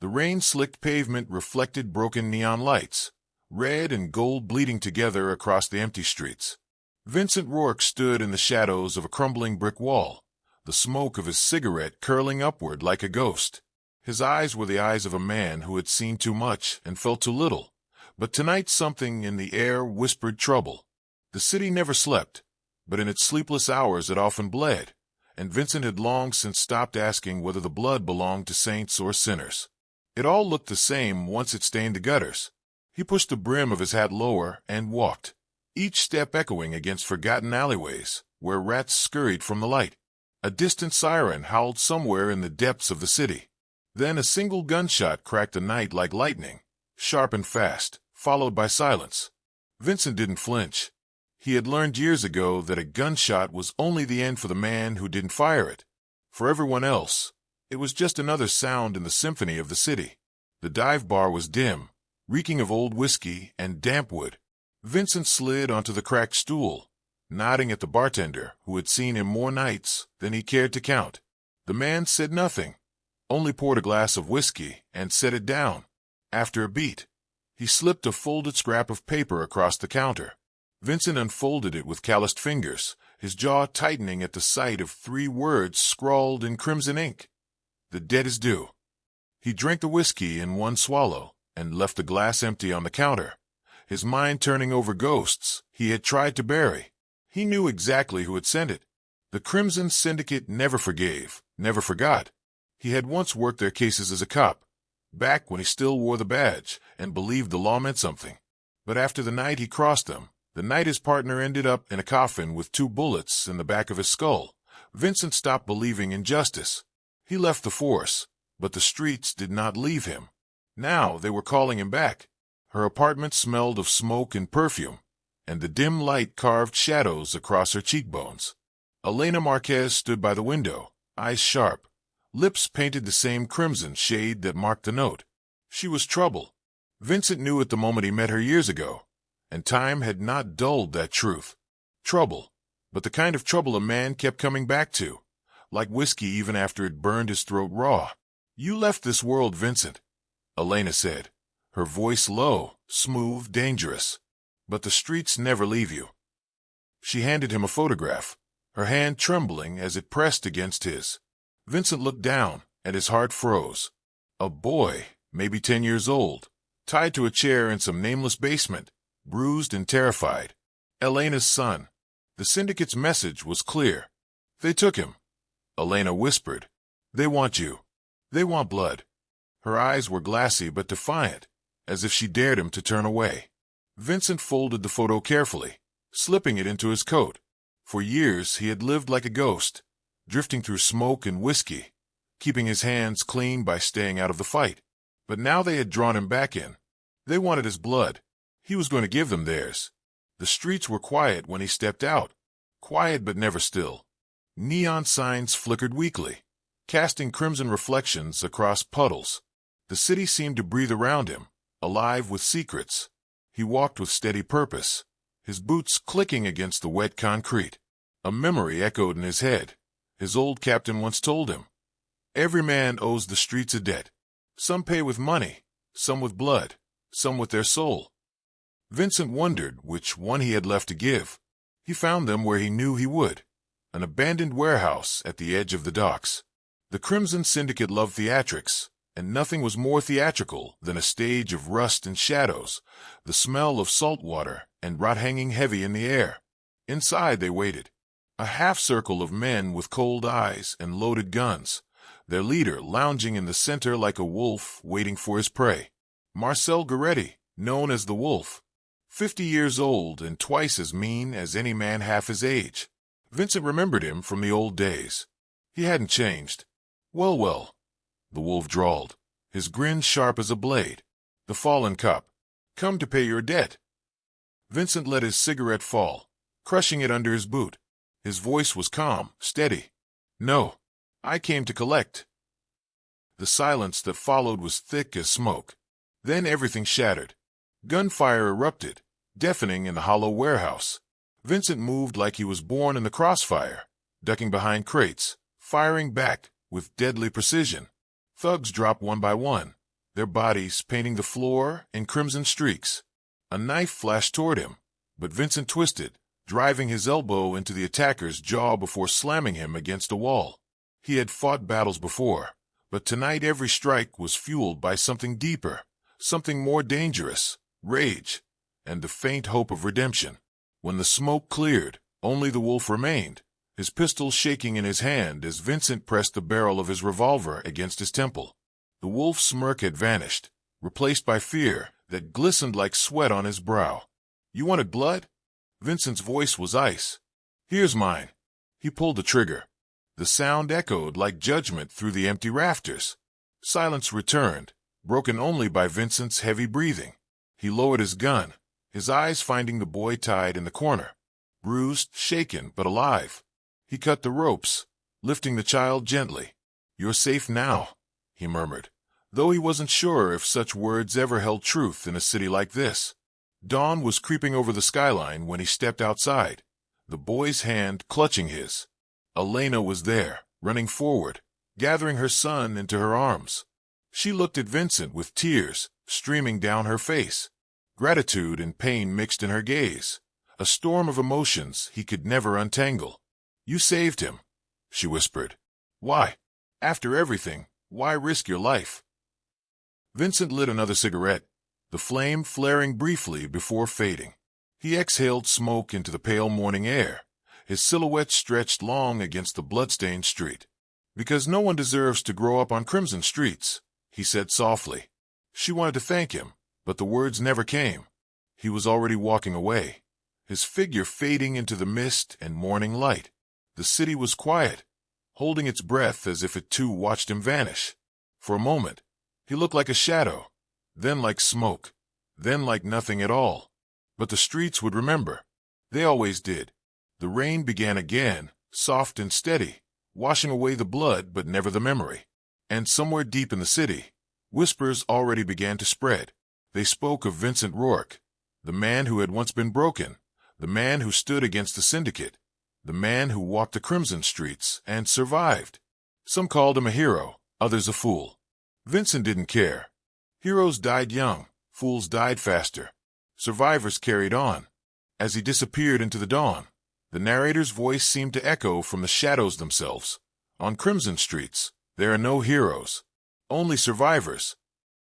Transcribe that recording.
The rain-slicked pavement reflected broken neon lights, red and gold bleeding together across the empty streets. Vincent Rourke stood in the shadows of a crumbling brick wall, the smoke of his cigarette curling upward like a ghost. His eyes were the eyes of a man who had seen too much and felt too little, but tonight something in the air whispered trouble. The city never slept, but in its sleepless hours it often bled, and Vincent had long since stopped asking whether the blood belonged to saints or sinners. It all looked the same once it stained the gutters. He pushed the brim of his hat lower and walked, each step echoing against forgotten alleyways where rats scurried from the light. A distant siren howled somewhere in the depths of the city. Then a single gunshot cracked the night like lightning, sharp and fast, followed by silence. Vincent didn't flinch. He had learned years ago that a gunshot was only the end for the man who didn't fire it. For everyone else, it was just another sound in the symphony of the city. The dive bar was dim, reeking of old whiskey and damp wood. Vincent slid onto the cracked stool, nodding at the bartender who had seen him more nights than he cared to count. The man said nothing, only poured a glass of whiskey and set it down. After a beat, he slipped a folded scrap of paper across the counter. Vincent unfolded it with calloused fingers, his jaw tightening at the sight of 3 words scrawled in crimson ink. The debt is due. He drank the whiskey in one swallow and left the glass empty on the counter, his mind turning over ghosts he had tried to bury. He knew exactly who had sent it. The Crimson Syndicate never forgave, never forgot. He had once worked their cases as a cop, back when he still wore the badge and believed the law meant something. But after the night he crossed them, the night his partner ended up in a coffin with 2 bullets in the back of his skull, Vincent stopped believing in justice. He left the force, but the streets did not leave him. Now they were calling him back. Her apartment smelled of smoke and perfume, and the dim light carved shadows across her cheekbones. Elena Marquez stood by the window, eyes sharp, lips painted the same crimson shade that marked the note. She was trouble. Vincent knew it the moment he met her years ago, and time had not dulled that truth. Trouble, but the kind of trouble a man kept coming back to, like whiskey even after it burned his throat raw. "You left this world, Vincent," Elena said, her voice low, smooth, dangerous. "But the streets never leave you." She handed him a photograph, her hand trembling as it pressed against his. Vincent looked down, and his heart froze. A boy, maybe 10 years old, tied to a chair in some nameless basement, bruised and terrified. Elena's son. The syndicate's message was clear. "They took him," Elena whispered. "They want you. They want blood." Her eyes were glassy but defiant, as if she dared him to turn away. Vincent folded the photo carefully, slipping it into his coat. For years he had lived like a ghost, drifting through smoke and whiskey, keeping his hands clean by staying out of the fight. But now they had drawn him back in. They wanted his blood. He was going to give them theirs. The streets were quiet when he stepped out, quiet but never still. Neon signs flickered weakly, casting crimson reflections across puddles. The city seemed to breathe around him, alive with secrets. He walked with steady purpose, his boots clicking against the wet concrete. A memory echoed in his head. His old captain once told him, "Every man owes the streets a debt. Some pay with money, some with blood, some with their soul." Vincent wondered which one he had left to give. He found them where he knew he would, an abandoned warehouse at the edge of the docks. The Crimson Syndicate loved theatrics, and nothing was more theatrical than a stage of rust and shadows, the smell of salt water and rot hanging heavy in the air. Inside they waited, a half-circle of men with cold eyes and loaded guns, their leader lounging in the center like a wolf waiting for his prey. Marcel Goretti, known as the Wolf, 50 years old and twice as mean as any man half his age. Vincent remembered him from the old days. He hadn't changed. Well, the wolf drawled, his grin sharp as a blade. "The fallen cop. Come to pay your debt." Vincent let his cigarette fall, crushing it under his boot. His voice was calm, steady. "No, I came to collect." The silence that followed was thick as smoke. Then everything shattered. Gunfire erupted, deafening in the hollow warehouse. Vincent moved like he was born in the crossfire, ducking behind crates, firing back with deadly precision. Thugs dropped one by one, their bodies painting the floor in crimson streaks. A knife flashed toward him, but Vincent twisted, driving his elbow into the attacker's jaw before slamming him against a wall. He had fought battles before, but tonight every strike was fueled by something deeper, something more dangerous, rage, and the faint hope of redemption. When the smoke cleared, only the wolf remained, his pistol shaking in his hand as Vincent pressed the barrel of his revolver against his temple. The wolf's smirk had vanished, replaced by fear that glistened like sweat on his brow. "You wanted blood?" Vincent's voice was ice. "Here's mine." He pulled the trigger. The sound echoed like judgment through the empty rafters. Silence returned, broken only by Vincent's heavy breathing. He lowered his gun, his eyes finding the boy tied in the corner, bruised, shaken, but alive. He cut the ropes, lifting the child gently. "You're safe now," he murmured, though he wasn't sure if such words ever held truth in a city like this. Dawn was creeping over the skyline when he stepped outside, the boy's hand clutching his. Elena was there, running forward, gathering her son into her arms. She looked at Vincent with tears streaming down her face. Gratitude and pain mixed in her gaze, a storm of emotions he could never untangle. "You saved him," she whispered. "Why? After everything, why risk your life?" Vincent lit another cigarette, the flame flaring briefly before fading. He exhaled smoke into the pale morning air, his silhouette stretched long against the blood-stained street. "Because no one deserves to grow up on crimson streets," he said softly. She wanted to thank him, but the words never came. He was already walking away, his figure fading into the mist and morning light. The city was quiet, holding its breath as if it too watched him vanish. For a moment, he looked like a shadow, then like smoke, then like nothing at all. But the streets would remember. They always did. The rain began again, soft and steady, washing away the blood but never the memory. And somewhere deep in the city, whispers already began to spread. They spoke of Vincent Rourke, the man who had once been broken, the man who stood against the syndicate, the man who walked the crimson streets and survived. Some called him a hero, others a fool. Vincent didn't care. Heroes died young, fools died faster. Survivors carried on. As he disappeared into the dawn, the narrator's voice seemed to echo from the shadows themselves. "On crimson streets, there are no heroes, only survivors,